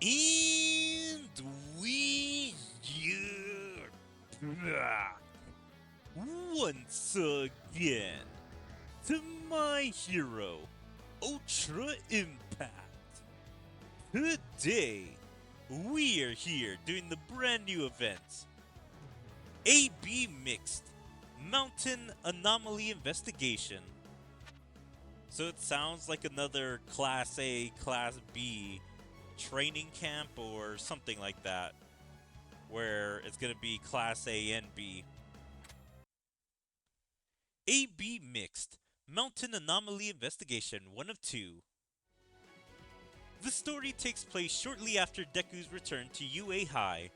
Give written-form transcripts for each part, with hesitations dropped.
And we are back once again to my hero, Ultra Impact. Today, we are here doing the brand new event, AB Mixed Mountain Anomaly Investigation. So it sounds like another Class A, Class B training camp or something like that, where it's going to be Class A and B. AB Mixed Mountain Anomaly Investigation 1 of 2. The story takes place shortly after Deku's return to UA High.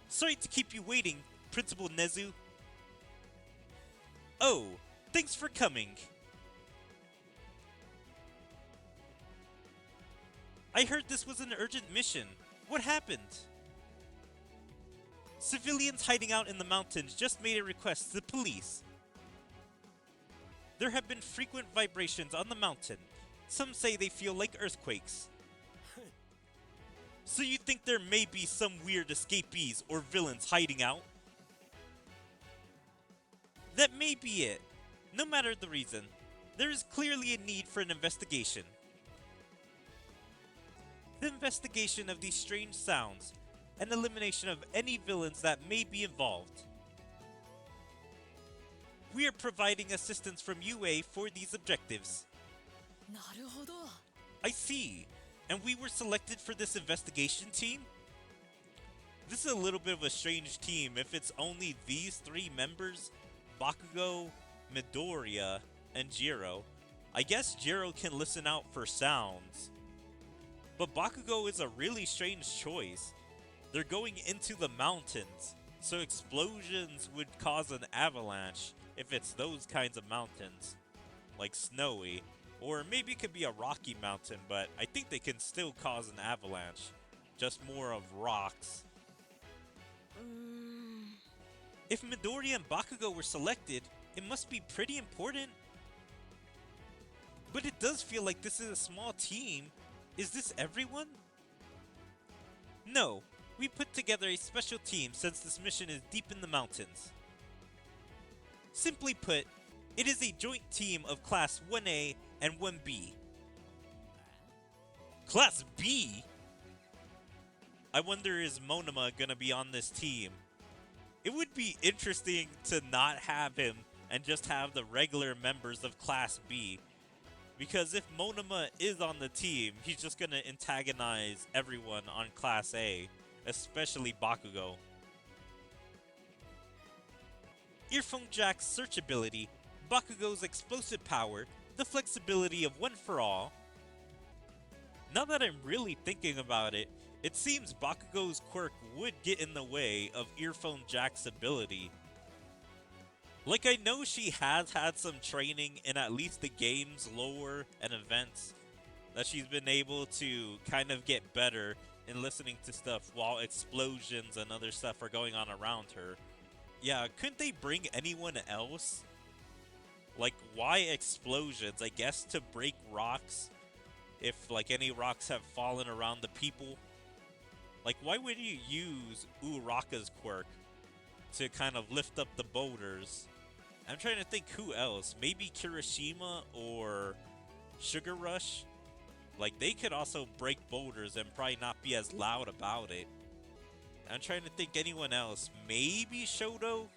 Sorry to keep you waiting, Principal Nezu. Oh, thanks for coming. I heard this was an urgent mission. What happened? Civilians hiding out in the mountains just made a request to the police. There have been frequent vibrations on the mountain. Some say they feel like earthquakes. So you think there may be some weird escapees or villains hiding out? That may be it. No matter the reason, there is clearly a need for an investigation. The investigation of these strange sounds and elimination of any villains that may be involved. We are providing assistance from UA for these objectives. なるほど。 I see. And we were selected for this investigation team? This is a little bit of a strange team if it's only these three members, Bakugo, Midoriya, and Jiro. I guess Jiro can listen out for sounds. But Bakugo is a really strange choice. They're going into the mountains, so explosions would cause an avalanche if it's those kinds of mountains, like snowy. Or maybe it could be a rocky mountain, but I think they can still cause an avalanche. Just more of rocks. If Midoriya and Bakugo were selected, it must be pretty important. But it does feel like this is a small team. Is this everyone? No, we put together a special team since this mission is deep in the mountains. Simply put, it is a joint team of Class 1A and 1B. Class B? I wonder, is Monoma gonna be on this team? It would be interesting to not have him and just have the regular members of Class B. Because if Monoma is on the team, he's just gonna antagonize everyone on Class A, especially Bakugo. Earphone Jack's search ability, Bakugo's explosive power, the flexibility of One for All. Now that I'm really thinking about it, it seems Bakugo's quirk would get in the way of Earphone Jack's ability. Like, I know she has had some training in at least the game's lore and events, that she's been able to kind of get better in listening to stuff while explosions and other stuff are going on around her. Yeah, couldn't they bring anyone else? Like, why explosions? I guess to break rocks, if like any rocks have fallen around the people. Like, why would you use Uraraka's quirk to kind of lift up the boulders? I'm trying to think who else. Maybe Kirishima or Sugar Rush? Like, they could also break boulders and probably not be as loud about it. I'm trying to think anyone else. Maybe Shoto?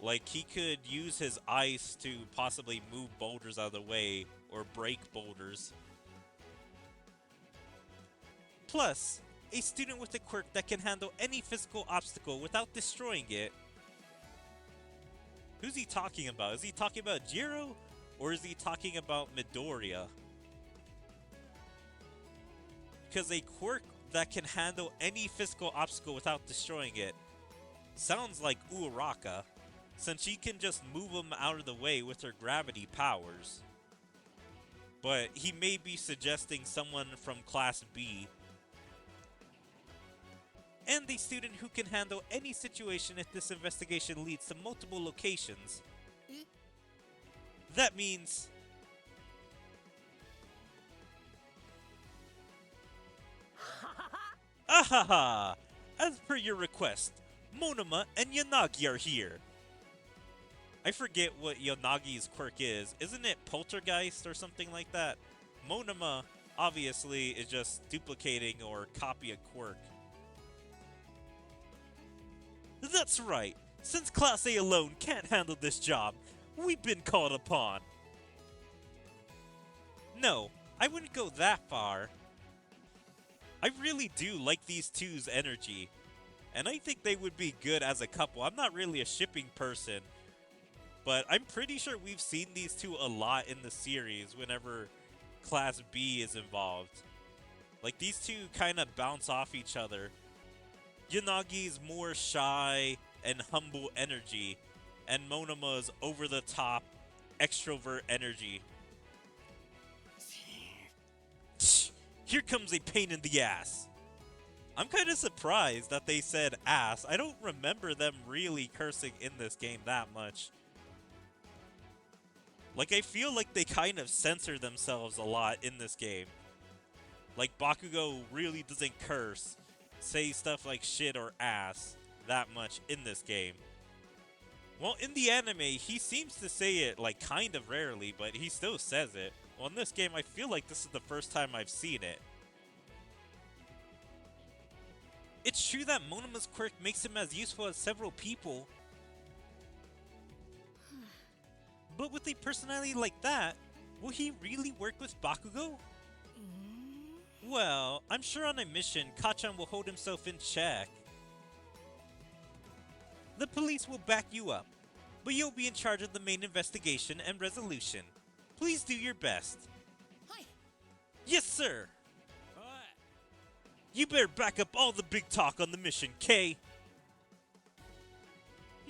Like, he could use his ice to possibly move boulders out of the way or break boulders. Plus, a student with a quirk that can handle any physical obstacle without destroying it. Who's he talking about? Is he talking about Jiro? Or is he talking about Midoriya? Because a quirk that can handle any physical obstacle without destroying it sounds like Uraraka, since she can just move them out of the way with her gravity powers. But he may be suggesting someone from Class B. And a student who can handle any situation if this investigation leads to multiple locations. That means... Ahaha! As per your request, Monoma and Yanagi are here. I forget what Yanagi's quirk is. Isn't it Poltergeist or something like that? Monoma, obviously, is just duplicating or copy a quirk. That's right. Since Class A alone can't handle this job, we've been called upon. No, I wouldn't go that far. I really do like these two's energy, and I think they would be good as a couple. I'm not really a shipping person, but I'm pretty sure we've seen these two a lot in the series whenever Class B is involved. Like, these two kind of bounce off each other. Yanagi's more shy and humble energy, and Monoma's over-the-top extrovert energy. Here comes a pain in the ass. I'm kind of surprised that they said ass. I don't remember them really cursing in this game that much. Like, I feel like they kind of censor themselves a lot in this game. Like, Bakugo really doesn't curse, say stuff like shit or ass that much in this game. Well, in the anime, he seems to say it, like, kind of rarely, but he still says it. Well, in this game, I feel like this is the first time I've seen it. It's true that Monoma's quirk makes him as useful as several people. But with a personality like that, will he really work with Bakugo? Well, I'm sure on a mission, Kacchan will hold himself in check. The police will back you up, but you'll be in charge of the main investigation and resolution. Please do your best. Hi. Yes, sir! You better back up all the big talk on the mission, K.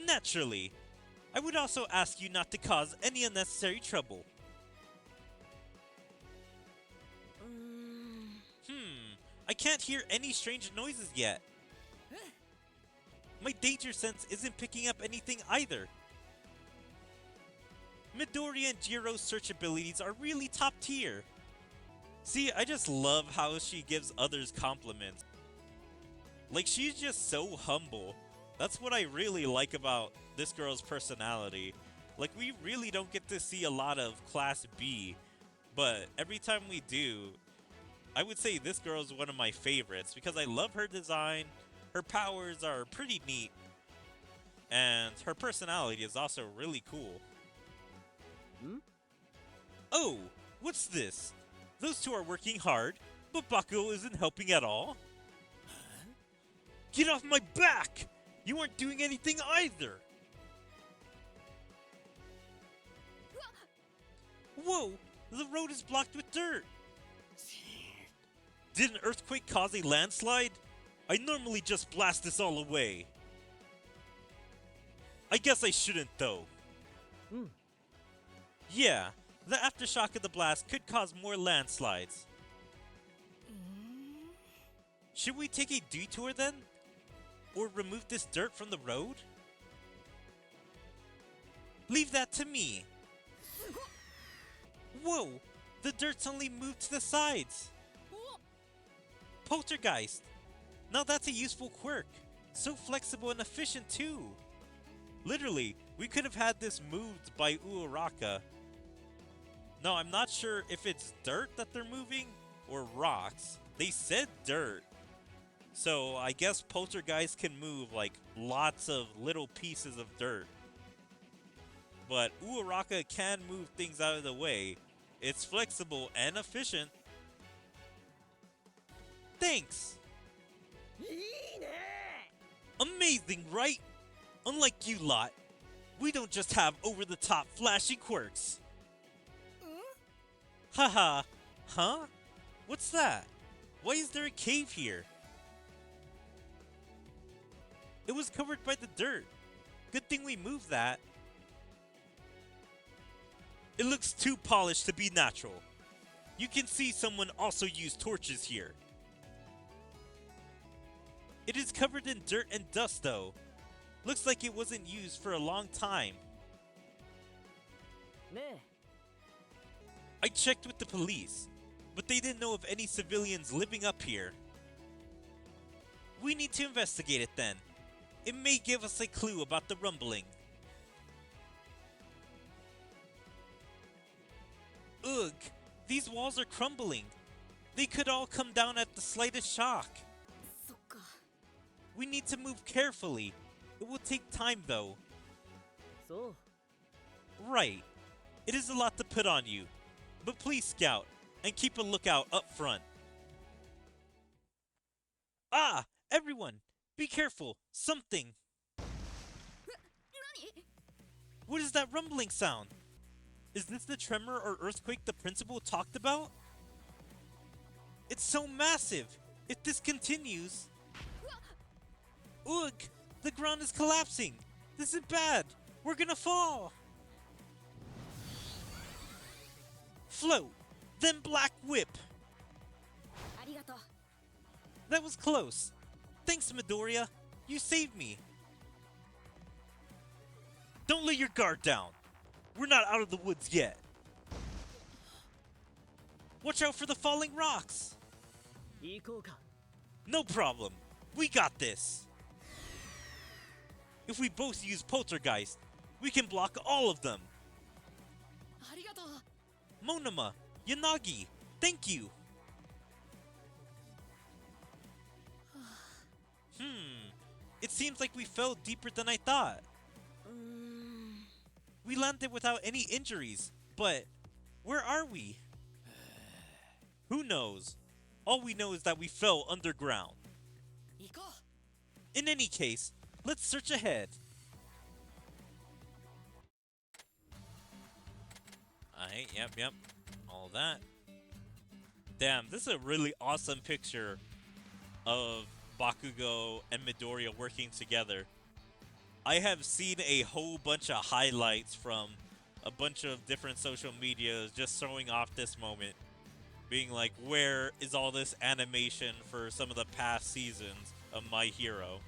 Naturally. I would also ask you not to cause any unnecessary trouble. I can't hear any strange noises yet. My danger sense isn't picking up anything either. Midori and Jiro's search abilities are really top tier. See, I just love how she gives others compliments. Like, she's just so humble. That's what I really like about this girl's personality. Like, we really don't get to see a lot of Class B, but every time we do, I would say this girl is one of my favorites because I love her design, her powers are pretty neat, and her personality is also really cool. Oh, what's this? Those two are working hard, but Bakugo isn't helping at all? Get off my back! You aren't doing anything either! Whoa! The road is blocked with dirt! Did an earthquake cause a landslide? I normally just blast this all away. I guess I shouldn't though. Yeah, the aftershock of the blast could cause more landslides. Should we take a detour then? Or remove this dirt from the road? Leave that to me. Whoa! The dirt's only moved to the sides. Poltergeist! Now that's a useful quirk. So flexible and efficient too. Literally, we could have had this moved by Uraraka. No, I'm not sure if it's dirt that they're moving or rocks. They said dirt. So I guess Poltergeist can move like lots of little pieces of dirt. But Uraraka can move things out of the way. It's flexible and efficient. Thanks! Amazing, right? Unlike you lot, we don't just have over-the-top flashy quirks. Haha, huh? What's that? Why is there a cave here? It was covered by the dirt. Good thing we moved that. It looks too polished to be natural. You can see someone also used torches here. It is covered in dirt and dust though. Looks like it wasn't used for a long time. I checked with the police, but they didn't know of any civilians living up here. We need to investigate it then. It may give us a clue about the rumbling. Ugh, these walls are crumbling. They could all come down at the slightest shock. We need to move carefully. It will take time though. So? Right. It is a lot to put on you. But please scout, and keep a lookout up front. Ah! Everyone! Be careful! Something! What is that rumbling sound? Is this the tremor or earthquake the principal talked about? It's so massive! If this continues... Ugh! The ground is collapsing! This is bad! We're gonna fall! Float! Then black whip! That was close! Thanks, Midoriya! You saved me! Don't let your guard down! We're not out of the woods yet! Watch out for the falling rocks! No problem! We got this! If we both use Poltergeist, we can block all of them! Monoma! Yanagi! Thank you! It seems like we fell deeper than I thought. We landed without any injuries, but where are we? Who knows? All we know is that we fell underground. In any case, let's search ahead. Alright, yep. All that. Damn, this is a really awesome picture of Bakugo and Midoriya working together. I have seen a whole bunch of highlights from a bunch of different social medias just showing off this moment. Being like, where is all this animation for some of the past seasons of My Hero?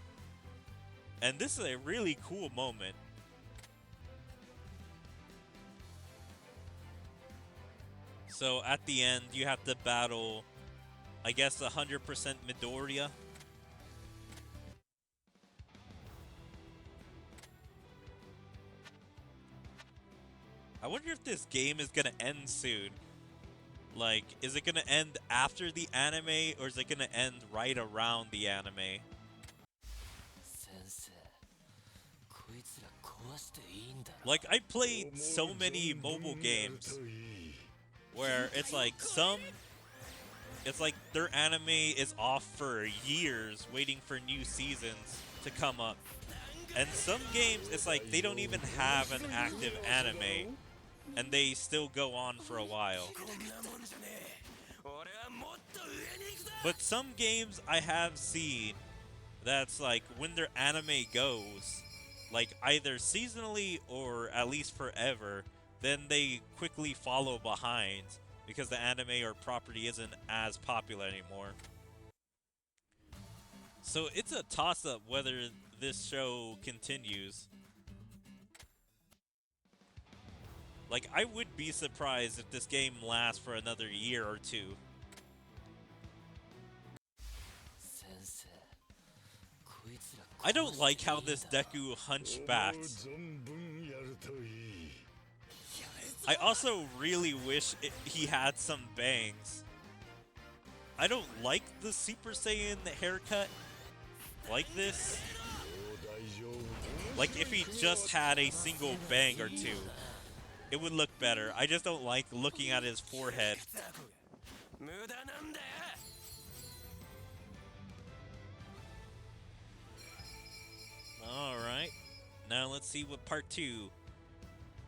And this is a really cool moment. So at the end, you have to battle, I guess, 100% Midoriya. I wonder if this game is gonna end soon. Like, is it gonna end after the anime, or is it gonna end right around the anime? Like, I played so many mobile games where it's like their anime is off for years waiting for new seasons to come up. And some games, it's like they don't even have an active anime, and they still go on for a while. But some games I have seen that's like when their anime goes, like either seasonally or at least forever, then they quickly follow behind because the anime or property isn't as popular anymore. So it's a toss-up whether this show continues. Like, I would be surprised if this game lasts for another year or two. I don't like how this Deku hunchbacked. I also really wish he had some bangs. I don't like the Super Saiyan haircut like this. Like, if he just had a single bang or two, it would look better. I just don't like looking at his forehead. Alright, now let's see what part 2.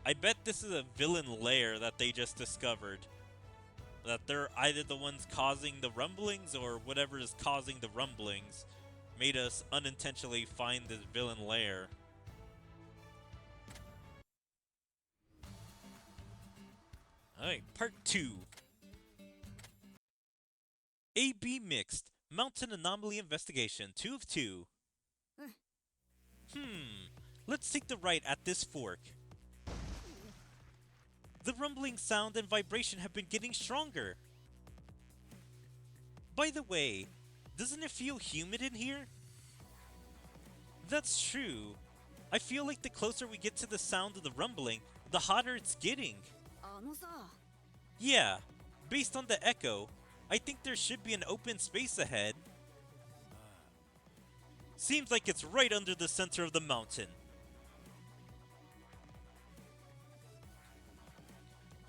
I bet this is a villain lair that they just discovered. That they're either the ones causing the rumblings, or whatever is causing the rumblings made us unintentionally find this villain lair. Alright, part 2. AB Mixed Mountain Anomaly Investigation 2 of 2. Let's take the right at this fork. The rumbling sound and vibration have been getting stronger. By the way, doesn't it feel humid in here? That's true. I feel like the closer we get to the sound of the rumbling, the hotter it's getting. あのさ、 Yeah, based on the echo, I think there should be an open space ahead. Seems like it's right under the center of the mountain.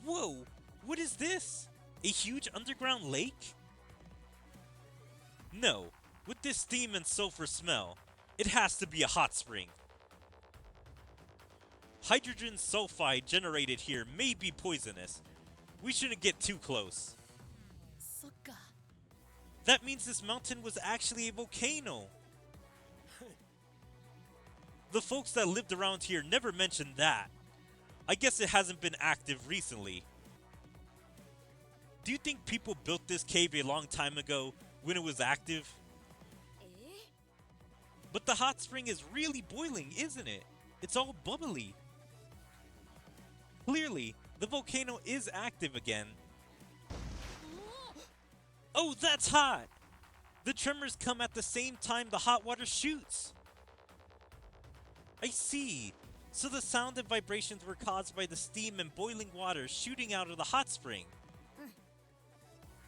Whoa, what is this? A huge underground lake? No, with this steam and sulfur smell, it has to be a hot spring. Hydrogen sulfide generated here may be poisonous. We shouldn't get too close. そっか。 That means this mountain was actually a volcano. The folks that lived around here never mentioned that. I guess it hasn't been active recently. Do you think people built this cave a long time ago when it was active? え？ But the hot spring is really boiling, isn't it? It's all bubbly. Clearly, the volcano is active again. Oh, that's hot! The tremors come at the same time the hot water shoots. I see. So the sound and vibrations were caused by the steam and boiling water shooting out of the hot spring.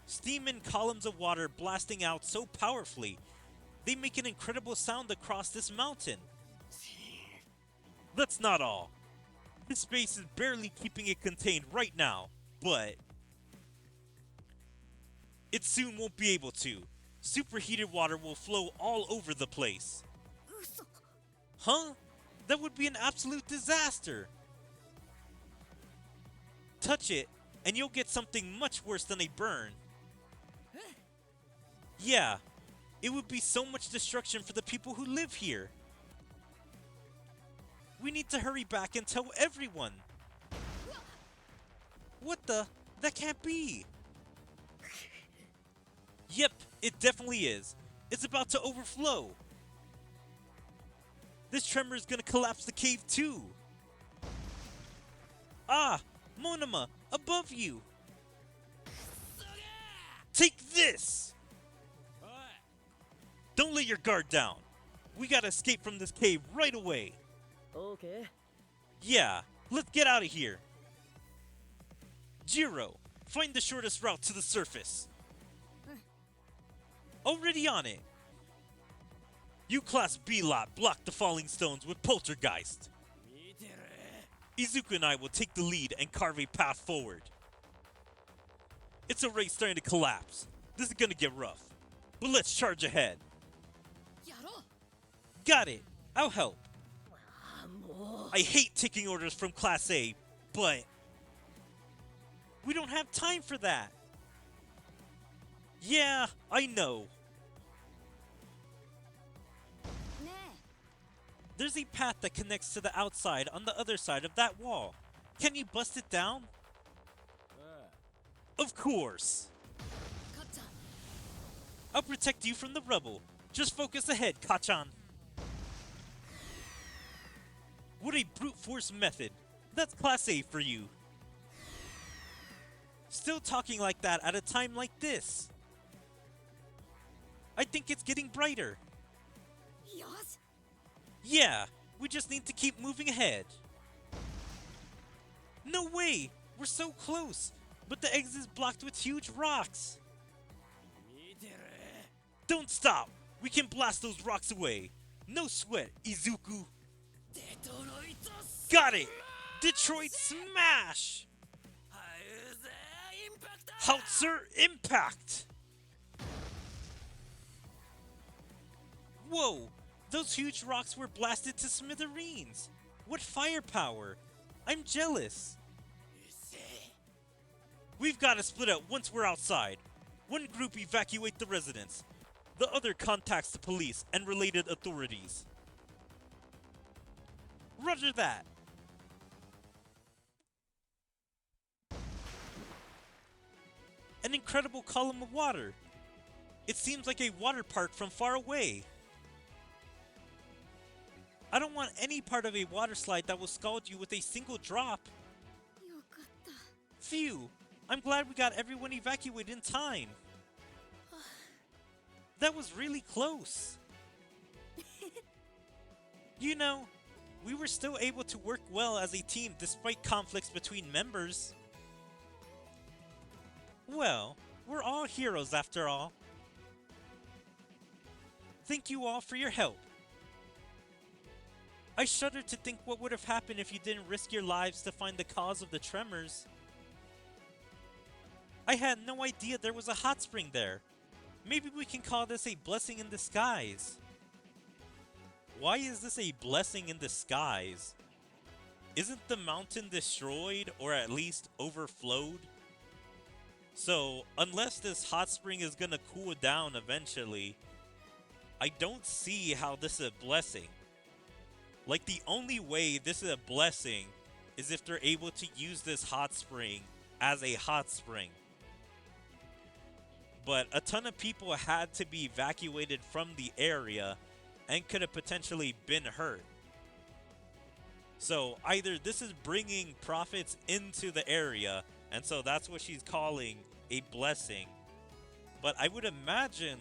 Steam and columns of water blasting out so powerfully, they make an incredible sound across this mountain. That's not all. This space is barely keeping it contained right now, but it soon won't be able to. Superheated water will flow all over the place. 嘘。 Huh? That would be an absolute disaster. Touch it, and you'll get something much worse than a burn. Yeah, it would be so much destruction for the people who live here. We need to hurry back and tell everyone. What the? That can't be. Yep, it definitely is. It's about to overflow. This tremor is gonna collapse the cave too. Ah, Monoma, above you. Take this! Don't let your guard down. We gotta escape from this cave right away. Okay. Yeah, let's get out of here. Jiro, find the shortest route to the surface. Already on it. You Class B lot block the falling stones with Poltergeist. Izuku and I will take the lead and carve a path forward. It's already starting to collapse. This is gonna get rough. But let's charge ahead. やろう。 Got it. I'll help. あ、もう。 I hate taking orders from Class A, but we don't have time for that. Yeah, I know. ね There's a path that connects to the outside on the other side of that wall. Can you bust it down? Of course. え、かっちゃん。 I'll protect you from the rubble. Just focus ahead, Kachan. What a brute force method. That's Class A for you. Still talking like that at a time like this. I think it's getting brighter. よし。 Yeah, we just need to keep moving ahead. No way! We're so close, but the exit is blocked with huge rocks. Don't stop! We can blast those rocks away. No sweat, Izuku. デトロイトス Got it! Detroit Smash! ハウゼーインパクト Howitzer Impact! Whoa! Those huge rocks were blasted to smithereens! What firepower! I'm jealous! We've got to split up once we're outside. One group evacuate the residence. The other contacts the police and related authorities. Roger that! An incredible column of water! It seems like a water park from far away. I don't want any part of a water slide that will scald you with a single drop. よかった。Phew! I'm glad we got everyone evacuated in time. That was really close. You know, we were still able to work well as a team despite conflicts between members. Well, we're all heroes after all. Thank you all for your help. I shudder to think what would have happened if you didn't risk your lives to find the cause of the tremors. I had no idea there was a hot spring there. Maybe we can call this a blessing in disguise. Why is this a blessing in disguise? Isn't the mountain destroyed or at least overflowed? So, unless this hot spring is gonna cool down eventually, I don't see how this is a blessing. Like, the only way this is a blessing is if they're able to use this hot spring as a hot spring. But a ton of people had to be evacuated from the area and could have potentially been hurt. So either this is bringing profits into the area, and so that's what she's calling a blessing. But I would imagine,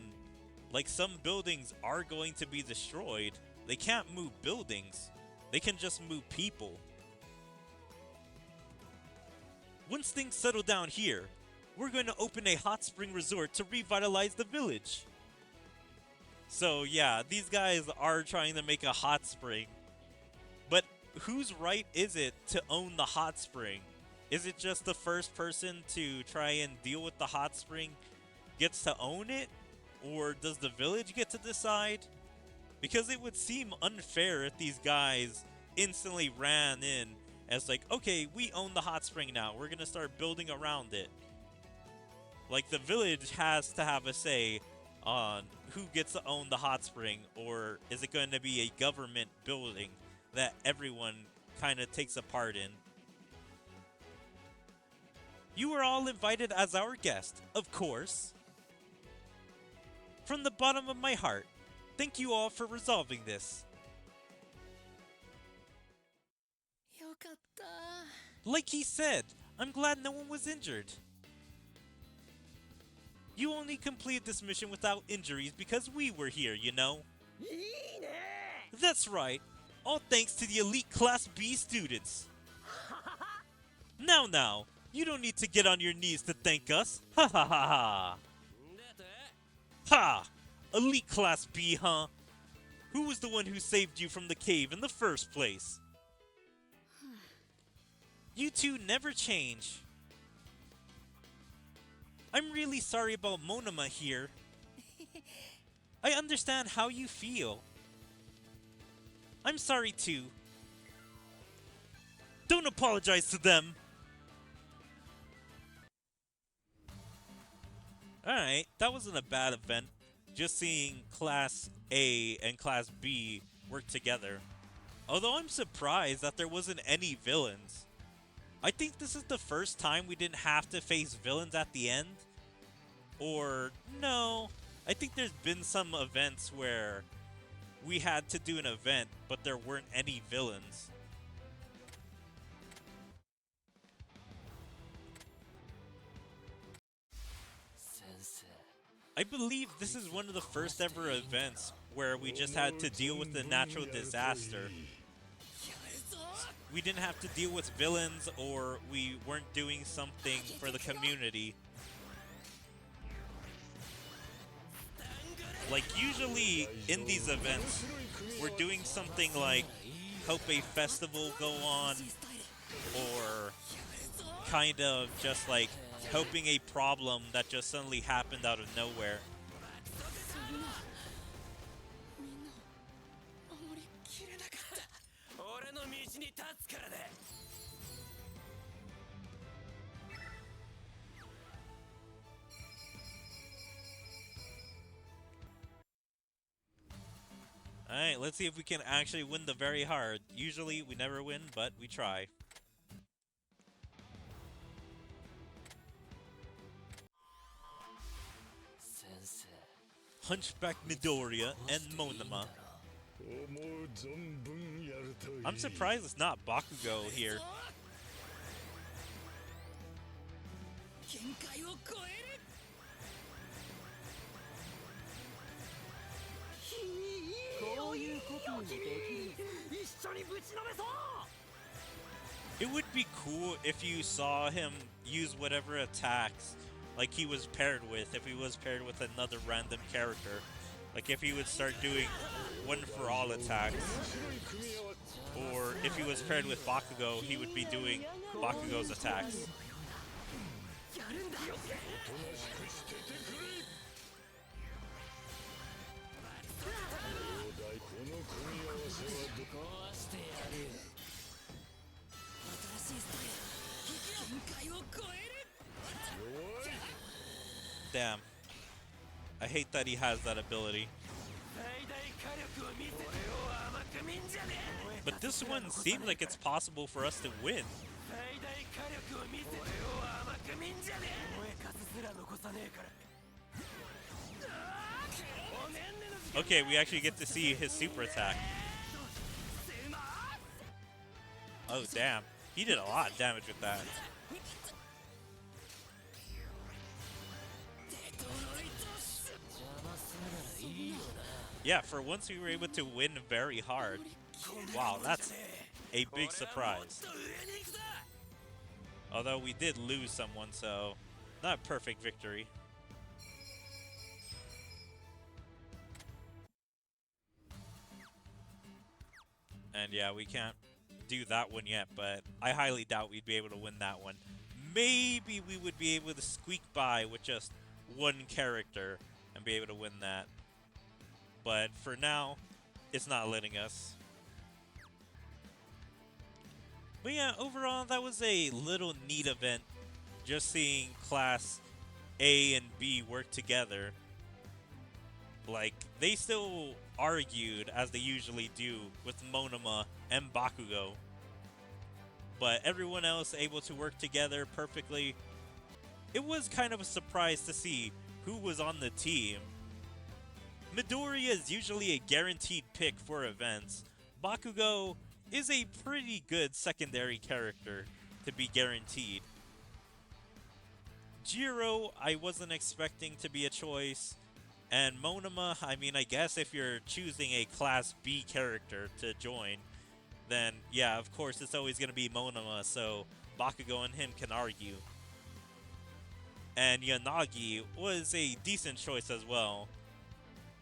like, some buildings are going to be destroyed. They can't move buildings. They can just move people. Once things settle down here, we're going to open a hot spring resort to revitalize the village. So yeah, these guys are trying to make a hot spring. But whose right is it to own the hot spring? Is it just the first person to try and deal with the hot spring gets to own it? Or does the village get to decide? Because it would seem unfair if these guys instantly ran in as like, okay, we own the hot spring now. We're going to start building around it. Like, the village has to have a say on who gets to own the hot spring, or is it going to be a government building that everyone kind of takes a part in? You are all invited as our guest, of course. From the bottom of my heart, thank you all for resolving this. よかった。 Like he said, I'm glad no one was injured. You only completed this mission without injuries because we were here, you know? いいね。 That's right. All thanks to the elite Class B students. Now, you don't need to get on your knees to thank us. Ha ha ha ha. 出て。 Ha! Elite Class B, huh? Who was the one who saved you from the cave in the first place? You two never change. I'm really sorry about Monoma here. I understand how you feel. I'm sorry too. Don't apologize to them. Alright, that wasn't a bad event. Just seeing Class A and Class B work together. Although I'm surprised that there wasn't any villains. I think this is the first time we didn't have to face villains at the end. Or, no. I think there's been some events where we had to do an event, but there weren't any villains. I believe this is one of the first ever events where we just had to deal with the natural disaster. We didn't have to deal with villains, or we weren't doing something for the community. Like, usually in these events, we're doing something like help a festival go on, or kind of just like helping a problem that just suddenly happened out of nowhere. みんなを守りきれなかった。俺の道に立つからだ。 Alright, let's see if we can actually win the very hard. Usually we never win, but we try. Hunchback Midoriya and Monoma. I'm surprised it's not Bakugo here. 界を超える。こういうこともできる。一緒にぶちのめそう。 It would be cool if you saw him use whatever attacks like he was paired with, if he was paired with another random character. Like if he would start doing one for all attacks. Or if he was paired with Bakugo, he would be doing Bakugo's attacks. Damn. I hate that he has that ability. But this one seems like it's possible for us to win. Okay, we actually get to see his super attack. Oh, damn. He did a lot of damage with that. Yeah, for once we were able to win very hard. Wow, that's a big surprise. Although we did lose someone, so not a perfect victory. And yeah, we can't do that one yet, but I highly doubt we'd be able to win that one. Maybe we would be able to squeak by with just one character and be able to win that. But for now, it's not letting us. But yeah, overall, that was a little neat event. Just seeing Class A and B work together. Like, they still argued, as they usually do, with Monoma and Bakugo. But everyone else able to work together perfectly. It was kind of a surprise to see who was on the team. Midoriya is usually a guaranteed pick for events. Bakugo is a pretty good secondary character to be guaranteed. Jiro, I wasn't expecting to be a choice. And Monoma, I mean, I guess if you're choosing a Class B character to join, then yeah, of course it's always going to be Monoma, so Bakugo and him can argue. And Yanagi was a decent choice as well.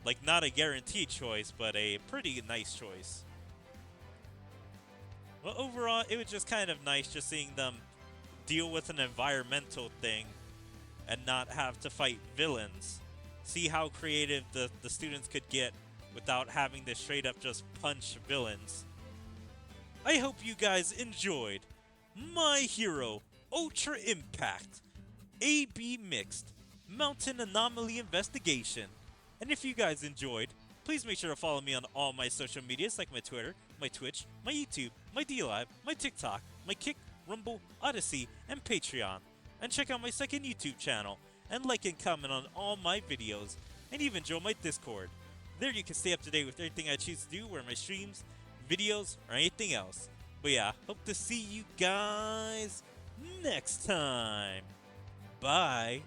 Like, not a guaranteed choice, but a pretty nice choice. Well, overall, it was just kind of nice just seeing them deal with an environmental thing and not have to fight villains. See how creative the students could get without having to straight up just punch villains. I hope you guys enjoyed My Hero Ultra Impact AB Mixed Mountain Anomaly Investigation. And if you guys enjoyed, please make sure to follow me on all my social medias like my Twitter, my Twitch, my YouTube, my DLive, my TikTok, my Kick, Rumble, Odyssey, and Patreon. And check out my second YouTube channel, and like and comment on all my videos, and even join my Discord. There you can stay up to date with everything I choose to do, where my streams, videos, or anything else. But yeah, hope to see you guys next time. Bye.